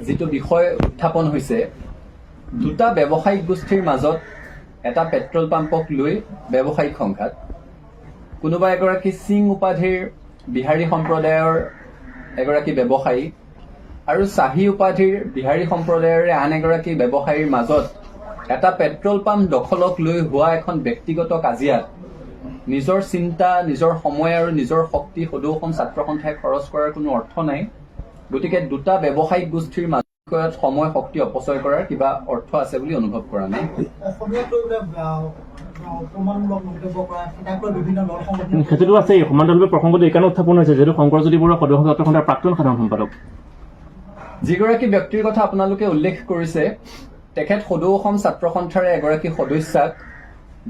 যিটো বিষয় উত্থাপন হৈছে, দুটা ব্যৱসায়িক গোষ্ঠীৰ মাজত এটা পেট্ৰল পাম্পক লৈ ব্যৱসায়িক সংঘাত। কোনোবা এগৰাকী সিং উপাধিৰ বিহাৰী সম্প্ৰদায়ৰ এগৰাকী ব্যৱসায়ী আৰু চাহি উপাধিৰ বিহাৰী সম্প্ৰদায়ৰে আন এগৰাকী ব্যৱসায়ীৰ মাজত এটা পেট্ৰল পাম্প দখলক লৈ হোৱা এখন ব্যক্তিগত কাজিয়াত নিজৰ চিন্তা, নিজৰ সময় আৰু নিজৰ শক্তি সদৌ অসম ছাত্ৰ সন্থাই খৰচ কৰাৰ কোনো অৰ্থ নাই। গতিকে দুটা ব্যৱসায়িক গোষ্ঠীৰ মাজত সময় শক্তি অপচয় কৰাৰ কিবা অৰ্থ আছে বুলি অনুভৱ কৰা নাই। সেইটোতো আছে, সমান্তৰালভাৱে প্ৰসংগটো এইকাৰণে উত্থাপন হৈছে যিহেতু শংকৰজ্যোতি বৰুৱা সদৌ অসম ছাত্ৰ সন্থাৰ প্ৰাক্তন সাধাৰণ সম্পাদক। যিগৰাকী ব্যক্তিৰ কথা আপোনালোকে উল্লেখ কৰিছে, তেখেত সদৌ অসম ছাত্ৰ সন্থাৰে এগৰাকী সদস্যাক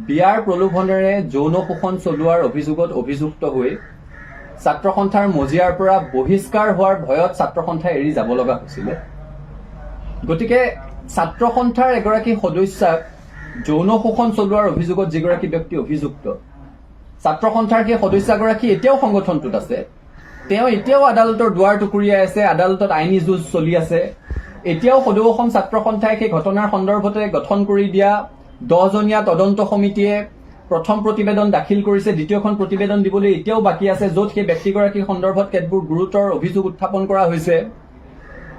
বিয়াৰ প্ৰলোভনেৰে যৌন শোষণ চলোৱাৰ অভিযোগত অভিযুক্ত হৈ ছাত্ৰ সন্থাৰ মজিয়াৰ পৰা বহিষ্কাৰ হোৱাৰ ভয়ত ছাত্ৰ সন্থাই এৰি যাব লগা হৈছিলে। গতিকে ছাত্ৰ সন্থাৰ এগৰাকী সদস্যাক যৌন শোষণ চলোৱাৰ অভিযোগত যিগৰাকী ব্যক্তি অভিযুক্ত, ছাত্ৰ সন্থাৰ সেই সদস্যগৰাকী এতিয়াও সংগঠনটোত আছে। তেওঁ এতিয়াও আদালতৰ দুৱাৰ টুকুৰিয়াই আছে, আদালতত আইনী যুঁজ চলি আছে। এতিয়াও সদৌ অসম ছাত্ৰ সন্থাই সেই ঘটনাৰ সন্দৰ্ভতে গঠন কৰি দিয়া 10জনীয়া তদন্ত সমিতিয়ে প্ৰথম প্ৰতিবেদন দাখিল কৰিছে, দ্বিতীয়খন প্ৰতিবেদন দিবলৈ এতিয়াও বাকী আছে, য'ত সেই ব্যক্তিগৰাকীৰ সন্দৰ্ভত কেতবোৰ গুৰুতৰ অভিযোগ উত্থাপন কৰা হৈছে।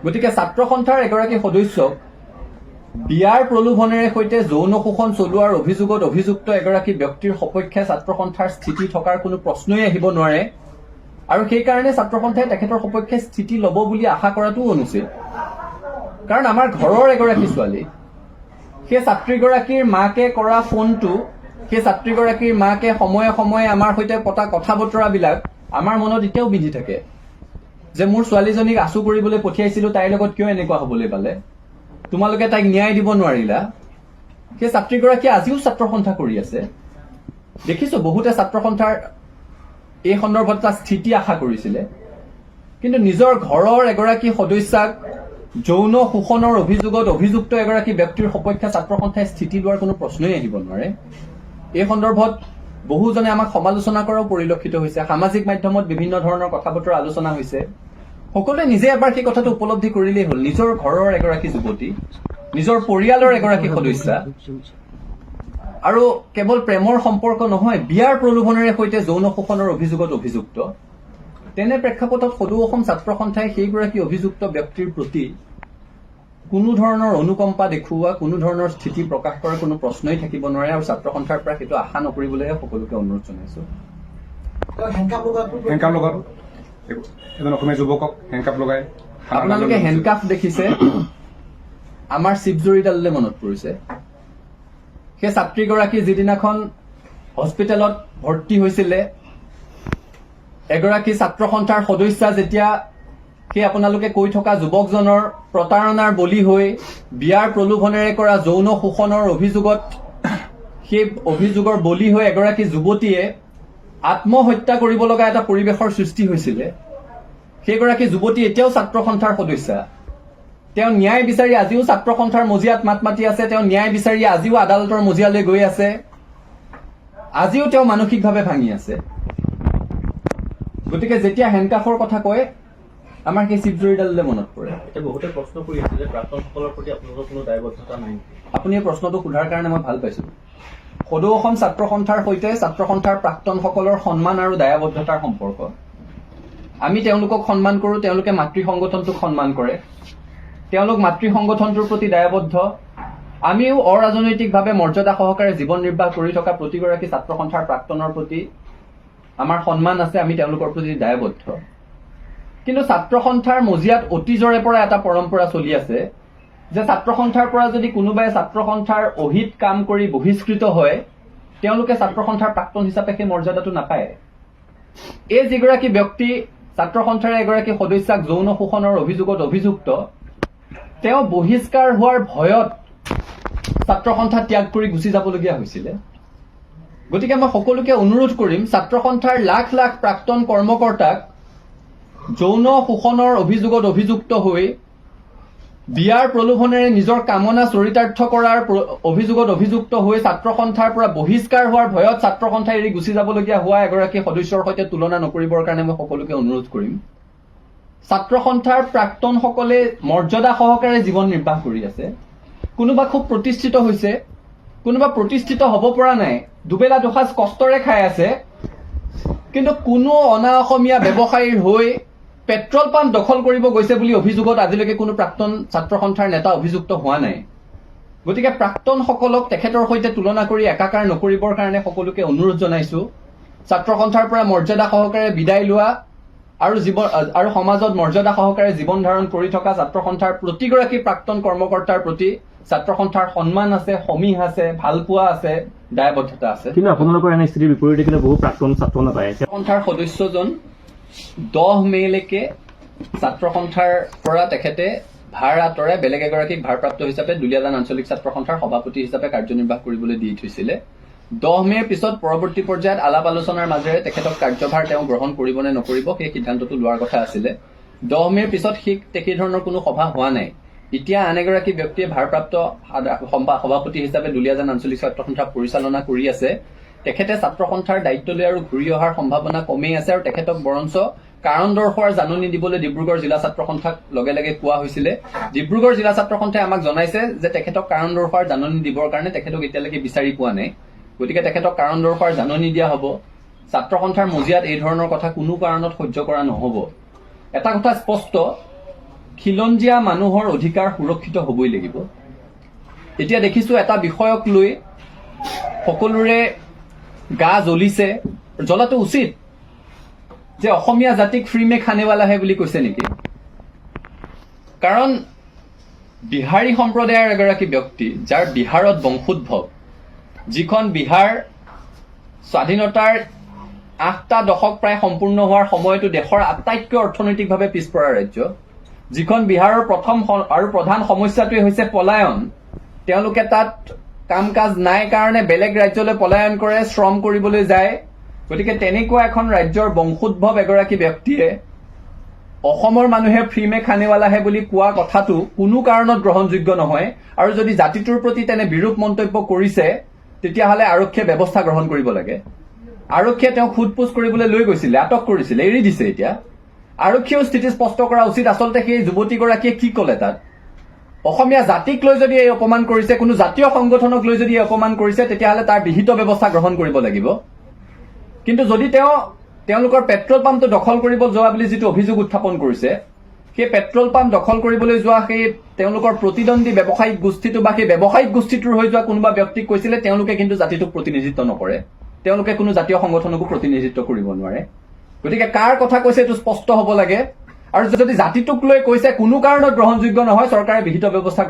গতিকে ছাত্ৰ সন্থাৰ এগৰাকী সদস্যক বিয়াৰ প্ৰলোভনেৰে সৈতে যৌন শোষণ চলোৱাৰ অভিযোগত অভিযুক্ত এগৰাকী ব্যক্তিৰ সপক্ষে ছাত্ৰ সন্থাৰ স্থিতি থকাৰ কোনো প্ৰশ্নই আহিব নোৱাৰে আৰু সেইকাৰণে ছাত্ৰ সন্থাই তেখেতৰ সপক্ষে স্থিতি ল'ব বুলি আশা কৰাটোও অনুচিত। কাৰণ আমাৰ ঘৰৰ এগৰাকী ছোৱালী, সেই ছাত্ৰীগৰাকীৰ মাকে কৰা ফোনটো, সেই ছাত্ৰীগৰাকীৰ মাকে সময়ে সময়ে আমাৰ সৈতে পতা কথা বতৰাবিলাক আমাৰ মনত এতিয়াও বিধি থাকে যে মোৰ ছোৱালীজনীক আচু কৰিবলৈ পঠিয়াইছিলো, তাইৰ লগত কিয় এনেকুৱা হবলৈ পালে, তোমালোকে তাইক ন্যায় দিব নোৱাৰিলা। সেই ছাত্ৰীগৰাকীয়ে আজিও ছাত্ৰ সন্থা কৰি আছে। দেখিছো বহুতে ছাত্ৰ সন্থাৰ এই সন্দৰ্ভত এটা স্থিতি আশা কৰিছিলে, কিন্তু নিজৰ ঘৰৰ এগৰাকী সদস্যাক যৌন শোষণৰ অভিযোগত অভিযুক্ত এগৰাকী ব্যক্তিৰ সপক্ষে ছাত্ৰ সন্থাই স্থিতি লোৱাৰ কোনো প্ৰশ্নই আহিব নোৱাৰে। এই সন্দৰ্ভত বহুজনে আমাক সমালোচনা কৰাও পৰিলক্ষিত হৈছে। সামাজিক মাধ্যমত বিভিন্ন ধৰণৰ কথা বতৰা আলোচনা হৈছে। সকলোৱে নিজে এবাৰ সেই কথাটো উপলব্ধি কৰিলেই হ'ল, নিজৰ ঘৰৰ এগৰাকী যুৱতী, নিজৰ পৰিয়ালৰ এগৰাকী সদস্যা, আৰু কেৱল প্ৰেমৰ সম্পৰ্ক নহয়, বিয়াৰ প্ৰলোভনেৰে সৈতে যৌন শোষণৰ অভিযোগত অভিযুক্ত। তেনে প্ৰেক্ষাপটত সদৌ অসম ছাত্ৰ সন্থাই সেইগৰাকী অভিযুক্ত ব্যক্তিৰ প্ৰতি কোনো ধৰণৰ অনুকম্পা দেখুওৱা, কোনো ধৰণৰ স্থিতি প্ৰকাশ কৰাৰ কোনো প্ৰশ্নই থাকিব নোৱাৰে আৰু ছাত্ৰ সন্থাৰ পৰা সেইটো আশা নকৰিবলৈহে সকলোকে অনুৰোধ জনাইছো। এজন অসমীয়া যুৱকক হেণ্ডকাপ লগাই আপোনালোকে হেণ্ডকাফ দেখিছে, আমাৰ শিৱজুৰিডাললৈ মনত পৰিছে। সেই ছাত্ৰীগৰাকী যিদিনাখন হস্পিটেলত ভৰ্তি হৈছিলে, এগৰাকী ছাত্ৰ সন্থাৰ সদস্যা যেতিয়া সেই আপোনালোকে কৈ থকা যুৱকজনৰ প্ৰতাৰণাৰ বলি হৈ বিয়াৰ প্ৰলোভনেৰে কৰা যৌন শোষণৰ অভিযোগত সেই অভিযোগৰ বলি হৈ এগৰাকী যুৱতীয়ে আত্মহত্যা কৰিব লগা এটা পৰিৱেশৰ সৃষ্টি হৈছিলে, সেইগৰাকী যুৱতী এতিয়াও ছাত্ৰ সন্থাৰ সদস্যা। তেওঁ ন্যায় বিচাৰি আজিও ছাত্ৰ সন্থাৰ মজিয়াত মাত মাতি আছে, তেওঁ ন্যায় বিচাৰি আজিও আদালতৰ মজিয়ালৈ গৈ আছে, আজিও তেওঁ মানসিকভাৱে ভাঙি আছে। গতিকে যেতিয়া হেণ্ডকাফৰ কথা কয়, আমাৰ সেই শিৱজুৰিডাললৈ মনত পৰে। এতিয়া বহুতে প্ৰশ্ন কৰি আছে যে প্ৰাক্তনসকলৰ প্ৰতি আপোনালোকৰ কোনো দায়বদ্ধতা নাই। আপুনি এই প্ৰশ্নটো সোধাৰ কাৰণে মই ভাল পাইছো। সদৌ অসম ছাত্ৰ সন্থাৰ সৈতে ছাত্ৰ সন্থাৰ প্ৰাক্তনসকলৰ সন্মান আৰু দায়বদ্ধতাৰ সম্পৰ্ক। আমি তেওঁলোকক সন্মান কৰো, তেওঁলোকে মাতৃ সংগঠনটোক সন্মান কৰে, তেওঁলোক মাতৃ সংগঠনটোৰ প্ৰতি দায়বদ্ধ। আমিও অৰাজনৈতিকভাৱে মৰ্যাদা সহকাৰে জীৱন নিৰ্বাহ কৰি থকা প্ৰতিগৰাকী ছাত্ৰ সন্থাৰ প্ৰাক্তনৰ প্ৰতি আমাৰ সন্মান আছে, আমি তেওঁলোকৰ প্ৰতি দায়বদ্ধ। কিন্তু ছাত্ৰ সন্থাৰ মজিয়াত অতীজৰে পৰা এটা পৰম্পৰা চলি আছে যে ছাত্ৰ সন্থাৰ পৰা যদি কোনোবাই ছাত্ৰ সন্থাৰ অহিত কাম কৰি বহিষ্কৃত হয়, তেওঁলোকে ছাত্ৰ সন্থাৰ প্ৰাক্তন হিচাপে সেই মৰ্যাদাটো নাপায়। এই যিগৰাকী ব্যক্তি ছাত্ৰ সন্থাৰ এগৰাকী সদস্যাক যৌন শোষণৰ অভিযোগত অভিযুক্ত, তেওঁ বহিষ্কাৰ হোৱাৰ ভয়ত ছাত্ৰ সন্থা ত্যাগ কৰি গুচি যাবলগীয়া হৈছিলে। গতিকে মই সকলোকে অনুৰোধ কৰিম, ছাত্ৰ সন্থাৰ লাখ লাখ প্ৰাক্তন কৰ্মকৰ্তাক যৌন শোষণৰ অভিযোগত অভিযুক্ত হৈ বিয়াৰ প্ৰলোভনেৰে নিজৰ কামনা চৰিতাৰ্থ কৰাৰ অভিযোগত অভিযুক্ত হৈ ছাত্ৰ সন্থাৰ পৰা বহিষ্কাৰ হোৱাৰ ভয়ত ছাত্ৰ সন্থা এৰি গুচি যাবলগীয়া হোৱা এগৰাকী সদস্যৰ সৈতে তুলনা নকৰিবৰ কাৰণে মই সকলোকে অনুৰোধ কৰিম। ছাত্ৰ সন্থাৰ প্ৰাক্তনসকলে মৰ্যাদা সহকাৰে জীৱন নিৰ্বাহ কৰি আছে, কোনোবা খুব প্ৰতিষ্ঠিত হৈছে, কোনোবা প্ৰতিষ্ঠিত হ'ব পৰা নাই, দুবেলা দুসাঁজ কষ্টৰে খাই আছে, কিন্তু কোনো অনা অসমীয়া ব্যৱসায়ীৰ হৈ পেট্ৰল পাম্প দখল কৰিব গৈছে বুলি অভিযোগত আজিলৈকে কোনো প্ৰাক্তন ছাত্ৰ সন্থাৰ নেতা অভিযুক্ত হোৱা নাই। গতিকে প্ৰাক্তনসকলক তেখেতৰ সৈতে তুলনা কৰি একাকাৰ নকৰিবৰ কাৰণে সকলোকে অনুৰোধ জনাইছো। ছাত্ৰ সন্থাৰ পৰা মৰ্যাদা সহকাৰে বিদায় লোৱা আৰু সমাজত মৰ্যাদা সহকাৰে জীৱন ধাৰণ কৰি থকা ছাত্ৰ সন্থাৰ প্ৰতিগৰাকী প্ৰাক্তন কৰ্মকৰ্তাৰ প্ৰতি ছাত্ৰ সন্থাৰ সন্মান আছে, সমীহ আছে, ভালপোৱা আছে, দায়বদ্ধতা আছে। কিন্তু আপোনালোকৰ এনে স্থিতিৰ বিপৰীতে কিন্তু বহু প্ৰাক্তন ছাত্ৰ নেতাই ছাত্ৰ সন্থাৰ সদস্যজন 10 মেলৈকে ছাত্ৰ সন্থাৰ পৰা তেখেতে ভাৰ আঁতৰাই বেলেগ এগৰাকীক ভাৰপ্ৰাপ্ত হিচাপে দুলীয়াজান আঞ্চলিক ছাত্ৰ সন্থাৰ সভাপতি হিচাপে কাৰ্যনিৰ্বাহ কৰিবলৈ দি থৈছিলে। 10 মেৰ পিছত পৰৱৰ্তী পৰ্যায়ত আলাপ আলোচনাৰ মাজেৰে তেখেতক কাৰ্যভাৰ তেওঁ গ্ৰহণ কৰিব নে নকৰিব সেই সিদ্ধান্তটো লোৱাৰ কথা আছিলে। 10 মেৰ পিছত সেই ধৰণৰ কোনো সভা হোৱা নাই। এতিয়া আন এগৰাকী ব্যক্তিয়ে ভাৰপ্ৰাপ্ত সভাপতি হিচাপে দুলীয়াজান আঞ্চলিক ছাত্ৰ সন্থা পৰিচালনা কৰি আছে। তেখেতে ছাত্ৰ সন্থাৰ দায়িত্ব লৈ আৰু ঘূৰি অহাৰ সম্ভাৱনা কমেই আছে আৰু তেখেতক বৰঞ্চ কাৰণ দৰ্শোৱাৰ জাননী দিবলৈ ডিব্ৰুগড় জিলা ছাত্ৰ সন্থাক লগে লগে কোৱা হৈছিলে। ডিব্ৰুগড় জিলা ছাত্ৰ সন্থাই আমাক জনাইছে যে তেখেতক কাৰণ দৰ্শোৱাৰ জাননী দিবৰ কাৰণে তেখেতক এতিয়ালৈকে বিচাৰি পোৱা নাই। গতিকে তেখেতক কাৰণ দৰ্শোৱাৰ জাননী দিয়া হ'ব। ছাত্ৰ সন্থাৰ মজিয়াত এই ধৰণৰ কথা কোনো কাৰণত সহ্য কৰা নহ'ব। এটা কথা স্পষ্ট, খিলঞ্জীয়া মানুহৰ অধিকাৰ সুৰক্ষিত হ'বই লাগিব। এতিয়া দেখিছো এটা বিষয়ক লৈ সকলোৰে গা জ্বলিছে, জ্বলাটো উচিত, যে অসমীয়া জাতিক ফ্ৰী মে খানেৱালাহে বুলি কৈছে নেকি? কাৰণ বিহাৰী সম্প্ৰদায়ৰ এগৰাকী ব্যক্তি যাৰ বিহাৰত বংশোদ্ভৱ, যিখন বিহাৰ স্বাধীনতাৰ 8টা দশক প্ৰায় সম্পূৰ্ণ হোৱাৰ সময়তো দেশৰ আটাইতকৈ অৰ্থনৈতিকভাৱে পিছপৰা ৰাজ্য, যিখন বিহাৰৰ প্ৰথম আৰু প্ৰধান সমস্যাটোৱে হৈছে পলায়ন। তেওঁলোকে তাত কাম কাজ নাই কাৰণে বেলেগ ৰাজ্যলৈ পলায়ন কৰে, শ্ৰম কৰিবলৈ যায়। গতিকে তেনেকুৱা এখন ৰাজ্যৰ বংশোদ্ভৱ এগৰাকী ব্যক্তিয়ে অসমৰ মানুহে ফ্ৰী মে খানেৱালাহে বুলি কোৱা কথাটো কোনো কাৰণত গ্ৰহণযোগ্য নহয়। আৰু যদি জাতিটোৰ প্ৰতি তেনে বিৰূপ মন্তব্য কৰিছে তেতিয়াহ'লে আৰক্ষীয়ে ব্যৱস্থা গ্ৰহণ কৰিব লাগে। আৰক্ষীয়ে তেওঁক সোধ-পোছ কৰিবলৈ লৈ গৈছিলে, আটক কৰিছিলে, এৰি দিছে এতিয়া। আৰক্ষীয়েও স্থিতি স্পষ্ট কৰা উচিত আচলতে সেই যুৱতীগৰাকীয়ে কি ক'লে তাত। অসমীয়া জাতিক লৈ যদি এই অপমান কৰিছে, কোনো জাতীয় সংগঠনক লৈ যদি এই অপমান কৰিছে, তেতিয়াহ'লে তাৰ বিহিত ব্যৱস্থা গ্ৰহণ কৰিব লাগিব। কিন্তু যদি তেওঁলোকৰ পেট্ৰল পাম্পটো দখল কৰিব যোৱা বুলি যিটো অভিযোগ উত্থাপন কৰিছে, সেই পেট্ৰল পাম্প দখল কৰিবলৈ যোৱা সেই তেওঁলোকৰ প্ৰতিদ্বন্দ্বী ব্যৱসায়িক গোষ্ঠীটো বা সেই ব্যৱসায়িক গোষ্ঠীটোৰ হৈ যোৱা কোনোবা ব্যক্তিক কৈছিলে, তেওঁলোকে কিন্তু জাতিটোক প্ৰতিনিধিত্ব নকৰে, তেওঁলোকে কোনো জাতীয় সংগঠনকো প্ৰতিনিধিত্ব কৰিব নোৱাৰে। গতিকে কাৰ কথা কৈছে এইটো স্পষ্ট হ'ব লাগে। আৰু যদি জাতিটোক লৈ কৈছে কোনো কাৰণত গ্ৰহণযোগ্য নহয়, চৰকাৰে বিহিত ব্যৱস্থা